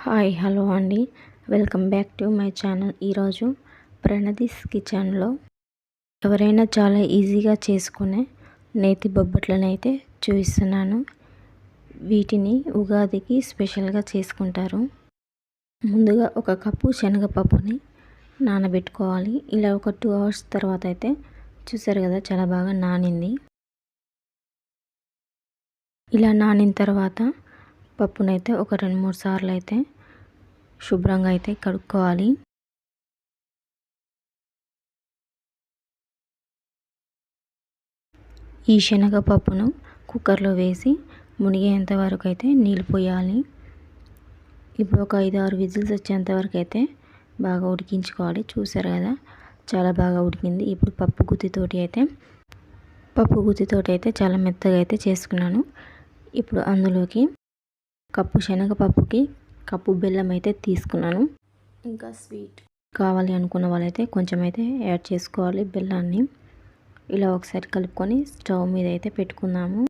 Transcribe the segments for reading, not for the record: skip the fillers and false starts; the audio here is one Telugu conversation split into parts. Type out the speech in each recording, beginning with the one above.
హాయ్ హలో అండి, welcome back to my channel. ఈరోజు ప్రణదీస్ కిచెన్లో ఎవరైనా చాలా ఈజీగా చేసుకునే నేతి బొబ్బట్లను అయితే చూపిస్తున్నాను. వీటిని ఉగాదికి స్పెషల్గా చేసుకుంటారు. ముందుగా ఒక కప్పు శనగపప్పుని నానబెట్టుకోవాలి. ఇలా ఒక 2 hours తర్వాత అయితే చూసారు కదా, చాలా బాగా నానింది. ఇలా నానిన తర్వాత పప్పునైతే ఒక 2-3 సార్లు అయితే శుభ్రంగా అయితే కడుక్కోవాలి. ఈ శనగపప్పును కుక్కర్లో వేసి మునిగేంత వరకు అయితే నీళ్ళు పోయాలి. ఇప్పుడు ఒక 5-6 విజిల్స్ వచ్చేంత వరకు అయితే బాగా ఉడికించుకోవాలి. చూసారు కదా, చాలా బాగా ఉడికింది. ఇప్పుడు పప్పు గుత్తితోటి అయితే చాలా మెత్తగా అయితే చేసుకున్నాను. ఇప్పుడు అందులోకి కప్పు శనగపప్పుకి కప్పు బెల్లం అయితే తీసుకున్నాను. ఇంకా స్వీట్ కావాలి అనుకున్న వాళ్ళైతే కొంచెం అయితే యాడ్ చేసుకోవాలి బెల్లాన్ని. ఇలా ఒకసారి కలుపుకొని స్టవ్ మీద అయితే పెట్టుకుందాము.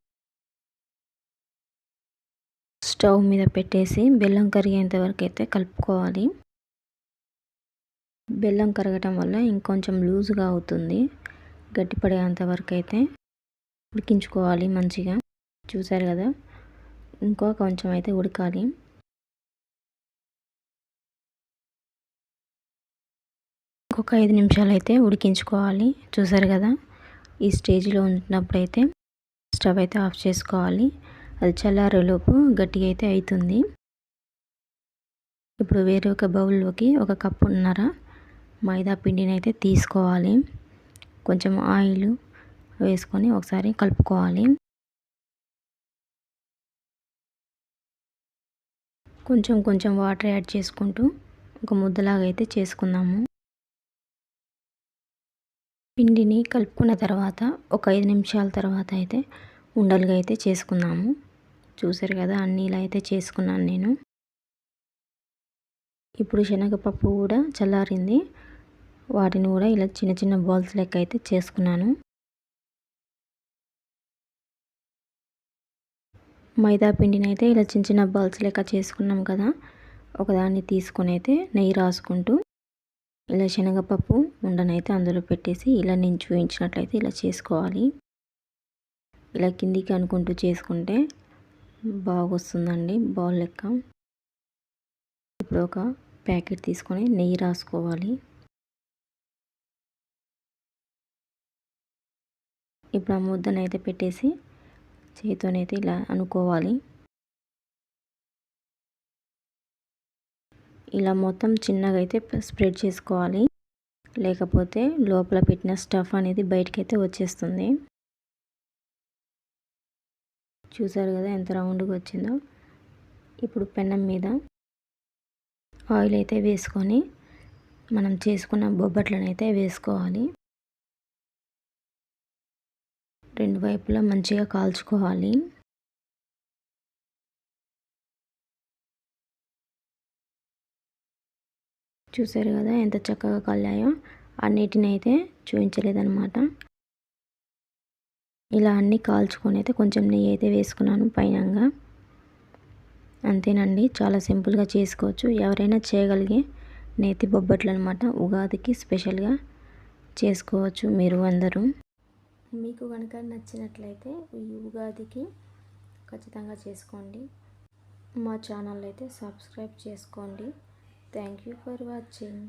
స్టవ్ మీద పెట్టేసి బెల్లం కరిగేంత వరకు అయితే కలుపుకోవాలి. బెల్లం కరగటం వల్ల ఇంకొంచెం లూజ్గా అవుతుంది. గట్టిపడేంత వరకు అయితే ఉడికించుకోవాలి మంచిగా. చూసారు కదా, ఇంకో కొంచెం అయితే ఉడకాలి. ఇంకొక 5 నిమిషాలు అయితే ఉడికించుకోవాలి. చూసారు కదా, ఈ స్టేజ్లో ఉన్నప్పుడైతే స్టవ్ అయితే ఆఫ్ చేసుకోవాలి. అది చల్లారేలోపు గట్టిగా అయితే అవుతుంది. ఇప్పుడు వేరే ఒక బౌల్లోకి 1 కప్పున్నర మైదా పిండిని అయితే తీసుకోవాలి. కొంచెం ఆయిల్ వేసుకొని ఒకసారి కలుపుకోవాలి. కొంచెం వాటర్ యాడ్ చేసుకుంటూ ఒక ముద్దలాగా అయితే చేసుకుందాము. పిండిని కలుపుకున్న తర్వాత ఒక 5 నిమిషాల తర్వాత అయితే ఉండలుగా అయితే చేసుకుందాము. చూసారు కదా, అన్నీ ఇలా అయితే చేసుకున్నాను నేను. ఇప్పుడు శనగపప్పు కూడా చల్లారింది. వాటిని కూడా ఇలా చిన్న చిన్న బాల్స్ లెక్క అయితే చేసుకున్నాను. మైదా పిండిని అయితే ఇలా చిన్న చిన్న బాల్స్ లెక్క చేసుకున్నాం కదా, ఒకదాన్ని తీసుకొని అయితే నెయ్యి రాసుకుంటూ ఇలా శనగపప్పు ఉండనైతే అందులో పెట్టేసి ఇలా నేను చూపించినట్లయితే ఇలా చేసుకోవాలి. ఇలా కిందికి అనుకుంటూ చేసుకుంటే బాగొస్తుందండి బాల్ లెక్క. ఇప్పుడు ఒక ప్యాకెట్ తీసుకొని నెయ్యి రాసుకోవాలి. ఇప్పుడు ఆ ముద్దనైతే పెట్టేసి చేతితోనైతే ఇలా అనుకోవాలి. ఇలా మొత్తం చిన్నగా అయితే స్ప్రెడ్ చేసుకోవాలి, లేకపోతే లోపల పెట్టిన స్టఫ్ అనేది బయటకైతే వచ్చేస్తుంది. చూసారు కదా ఎంత రౌండ్గా వచ్చిందో. ఇప్పుడు పెనం మీద ఆయిల్ అయితే వేసుకొని మనం చేసుకున్న బొబ్బట్లను అయితే వేసుకోవాలి. 2 వైపులా మంచిగా కాల్చుకోవాలి. చూసారు కదా ఎంత చక్కగా కాలాయో. అన్నిటిని అయితే చూపించలేదన్నమాట. ఇలా అన్నీ కాల్చుకొని అయితే కొంచెం నెయ్యి అయితే వేసుకున్నాను పైనంగా. అంతేనండి, చాలా సింపుల్గా చేసుకోవచ్చు. ఎవరైనా చేయగలిగే నేతి బొబ్బట్లు అనమాట. ఉగాదికి స్పెషల్గా చేసుకోవచ్చు మీరు అందరూ. మీకు కనుక నచ్చినట్లయితే ఈ ఉగాదికి ఖచ్చితంగా చేసుకోండి. మా ఛానల్ అయితే సబ్స్క్రైబ్ చేసుకోండి. Thank you for watching.